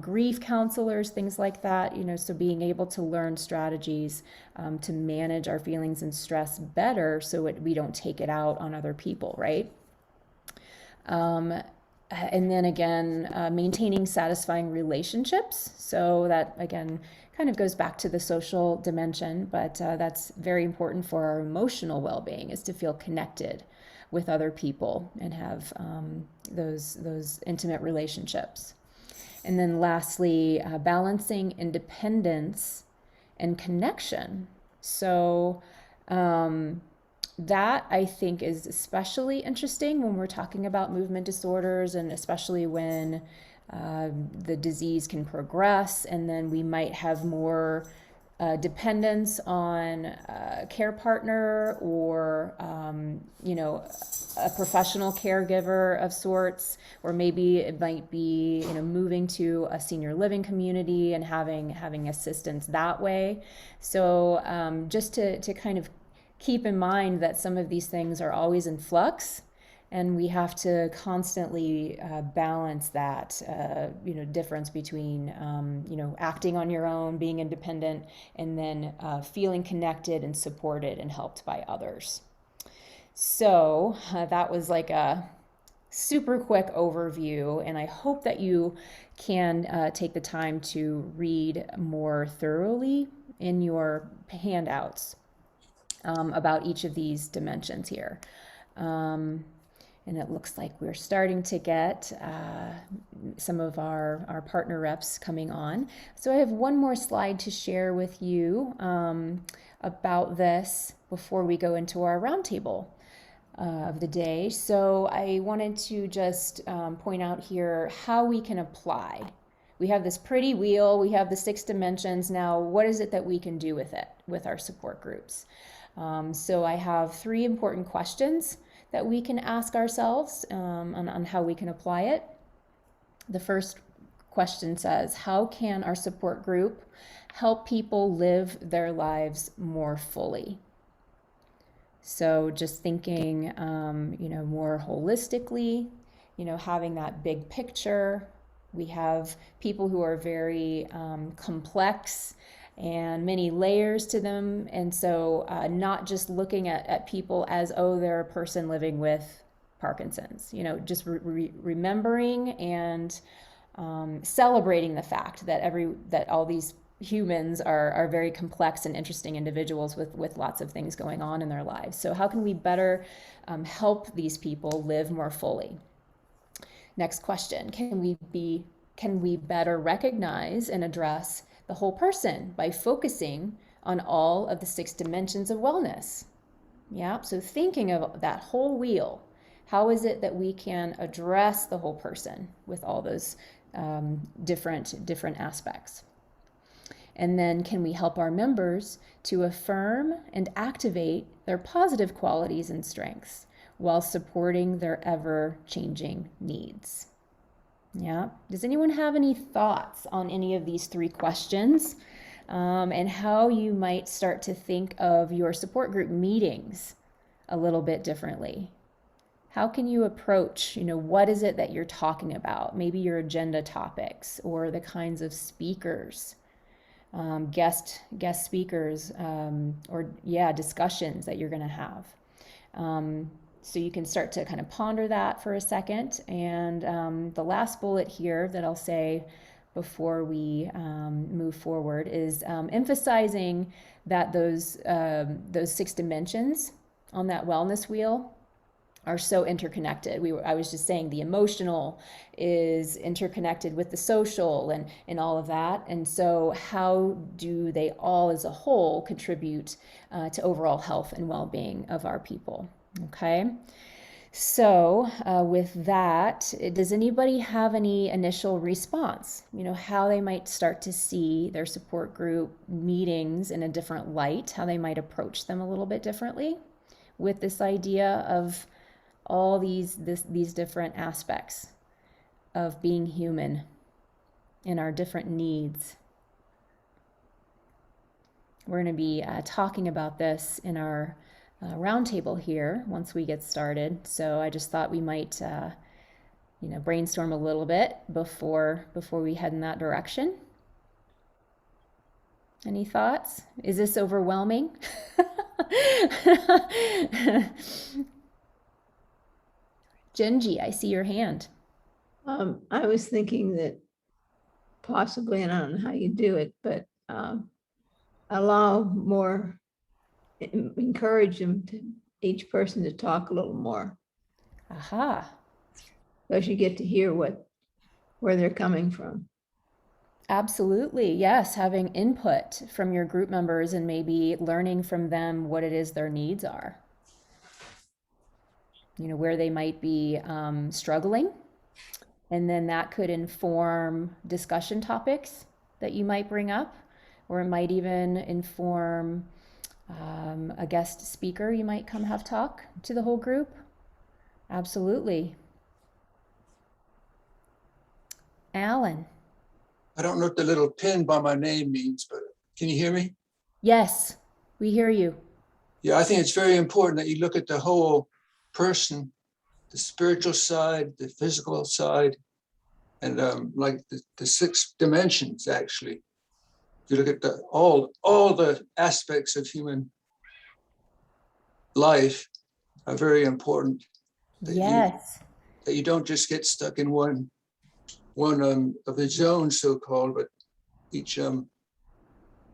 grief counselors, things like that. So being able to learn strategies to manage our feelings and stress better, so we don't take it out on other people, right? And then again, maintaining satisfying relationships. So that again kind of goes back to the social dimension, but that's very important for our emotional well-being, is to feel connected with other people and have those intimate relationships. And then lastly, balancing independence and connection. So that I think is especially interesting when we're talking about movement disorders, and especially when the disease can progress, and then we might have more dependence on a care partner or a professional caregiver of sorts, or maybe it might be moving to a senior living community and having assistance that way. So just to kind of keep in mind that some of these things are always in flux, and we have to constantly balance that difference between acting on your own, being independent, and then feeling connected and supported and helped by others. So that was like a super quick overview, and I hope that you can take the time to read more thoroughly in your handouts about each of these dimensions here. And it looks like we're starting to get some of our partner reps coming on. So I have one more slide to share with you about this before we go into our roundtable of the day. So I wanted to just point out here how we can apply. We have this pretty wheel, we have the 6 dimensions. Now, what is it that we can do with it, with our support groups? So I have 3 important questions that we can ask ourselves on how we can apply it. The first question says, how can our support group help people live their lives more fully? So just thinking, more holistically, having that big picture. We have people who are very complex and many layers to them. And so not just looking at people as, oh, they're a person living with Parkinson's, just remembering and celebrating the fact that all these humans are very complex and interesting individuals with lots of things going on in their lives. So how can we better help these people live more fully? Next question, can we better recognize and address the whole person by focusing on all of the 6 dimensions of wellness? Yeah, so thinking of that whole wheel, how is it that we can address the whole person with all those different aspects? And then can we help our members to affirm and activate their positive qualities and strengths while supporting their ever-changing needs? Yeah. Does anyone have any thoughts on any of these 3 questions and how you might start to think of your support group meetings a little bit differently? How can you approach, what is it that you're talking about? Maybe your agenda topics or the kinds of speakers, guest speakers, discussions that you're going to have. So you can start to kind of ponder that for a second. And the last bullet here that I'll say before we move forward is emphasizing that those 6 dimensions on that wellness wheel are so interconnected. I was just saying the emotional is interconnected with the social and all of that. And so how do they all as a whole contribute to overall health and well-being of our people? Okay. So with that, does anybody have any initial response? How they might start to see their support group meetings in a different light, how they might approach them a little bit differently with this idea of all these different aspects of being human and our different needs. We're going to be talking about this in our roundtable here once we get started. So I just thought we might, brainstorm a little bit before we head in that direction. Any thoughts? Is this overwhelming? Genji, I see your hand. I was thinking that possibly, and I don't know how you do it, but encourage each person to talk a little more. Aha. Because you get to hear where they're coming from. Absolutely. Yes. Having input from your group members and maybe learning from them what it is their needs are. Where they might be struggling. And then that could inform discussion topics that you might bring up, or it might even inform a guest speaker you might come have talk to the whole group. Absolutely. Alan. I don't know what the little pin by my name means, but can you hear me? Yes, we hear you. Yeah, I think it's very important that you look at the whole person, the spiritual side, the physical side, and like the 6 dimensions, actually. If you look at all the aspects of human life, are very important. Yes. That you don't just get stuck in one of the zones, so-called, but each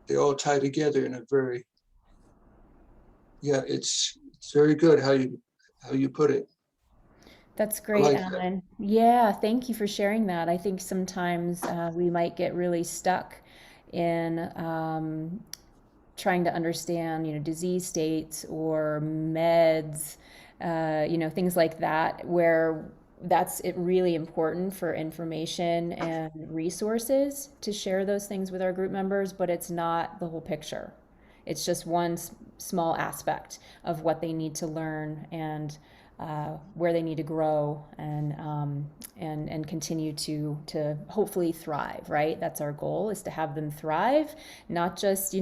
they all tie together in a very, it's very good how you put it. That's I great, like that. Alan. Yeah, thank you for sharing that. I think sometimes we might get really stuck in trying to understand, disease states or meds, things like that, where that's it really important for information and resources to share those things with our group members, but it's not the whole picture. It's just one small aspect of what they need to learn and where they need to grow and continue to hopefully thrive. Right? That's our goal: is to have them thrive, not just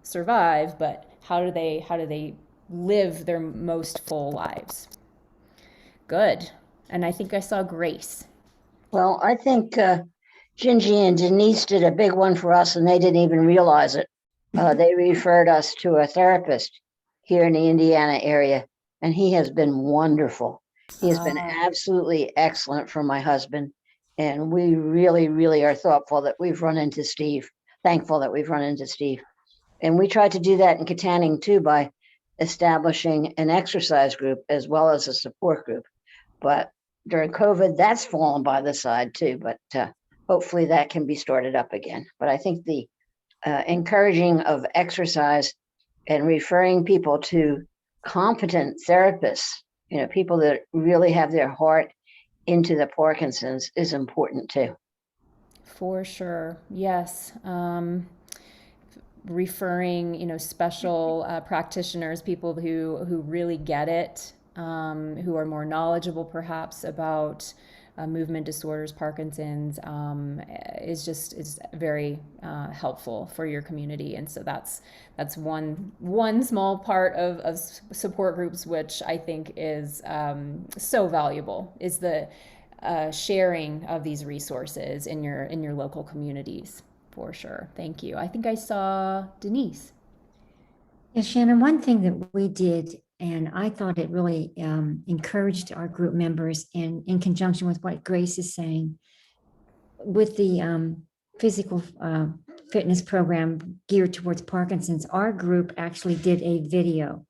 survive, but how do they live their most full lives? Good. And I think I saw Grace. Well, I think Gingy and Denise did a big one for us, and they didn't even realize it. They referred us to a therapist here in the Indiana area, and he has been wonderful. He has been absolutely excellent for my husband, and we really, really are thankful that we've run into Steve. And we tried to do that in Katanning too by establishing an exercise group as well as a support group. But during COVID, that's fallen by the side too. But hopefully that can be started up again. But I think the encouraging of exercise and referring people to competent therapists, people that really have their heart into the Parkinson's, is important too. For sure. Yes. Referring, special practitioners, people who really get it, who are more knowledgeable perhaps about movement disorders, Parkinson's, is very helpful for your community. And so that's one small part of support groups, which I think is so valuable, is the sharing of these resources in your local communities. For sure. Thank you. I think I saw Denise. Yeah, Shannon, one thing that we did, and I thought it really encouraged our group members, and in conjunction with what Grace is saying, with the physical fitness program geared towards Parkinson's, our group actually did a video.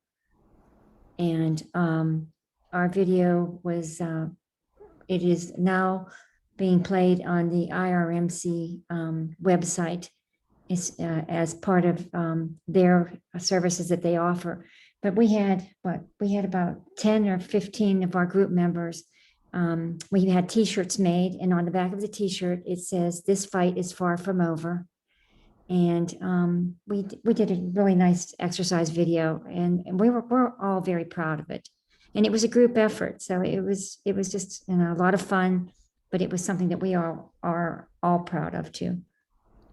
And our video was, it is now being played on the IRMC website as part of their services that they offer. But we had about 10 or 15 of our group members. We had t-shirts made, and on the back of the t-shirt, it says, "This fight is far from over." And we did a really nice exercise video, and we're all very proud of it. And it was a group effort, so it was just a lot of fun, but it was something that we are all proud of too.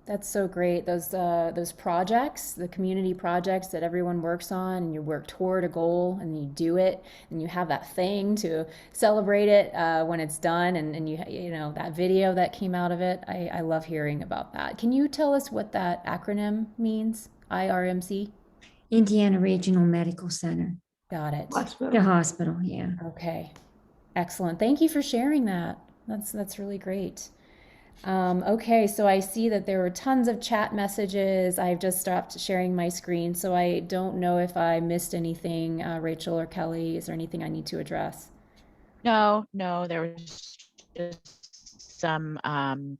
That's so great. Those projects, the community projects that everyone works on, and you work toward a goal and you do it, and you have that thing to celebrate it when it's done, and you know that video that came out of it. I love hearing about that. Can you tell us what that acronym means? IRMC? Indiana Regional Medical Center. Got it. The hospital, yeah. Okay. Excellent. Thank you for sharing that. That's really great. Okay, so I see that there were tons of chat messages. I've just stopped sharing my screen, so I don't know if I missed anything. Rachel or Kelly, is there anything I need to address? No, there was just some,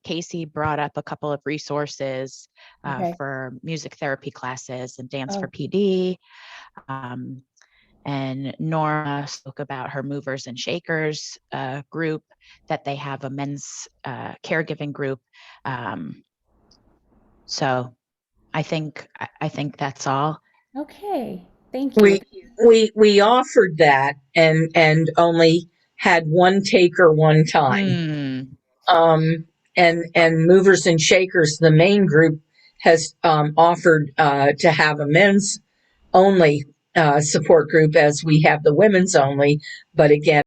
Casey brought up a couple of resources Okay. for music therapy classes and dance for Oh. PD. And Nora spoke about her movers and shakers group, that they have a men's caregiving group. So I think that's all. Okay, thank you. We offered that and only had one taker one time. And movers and shakers, the main group, has offered to have a men's only support group, as we have the women's only, but again,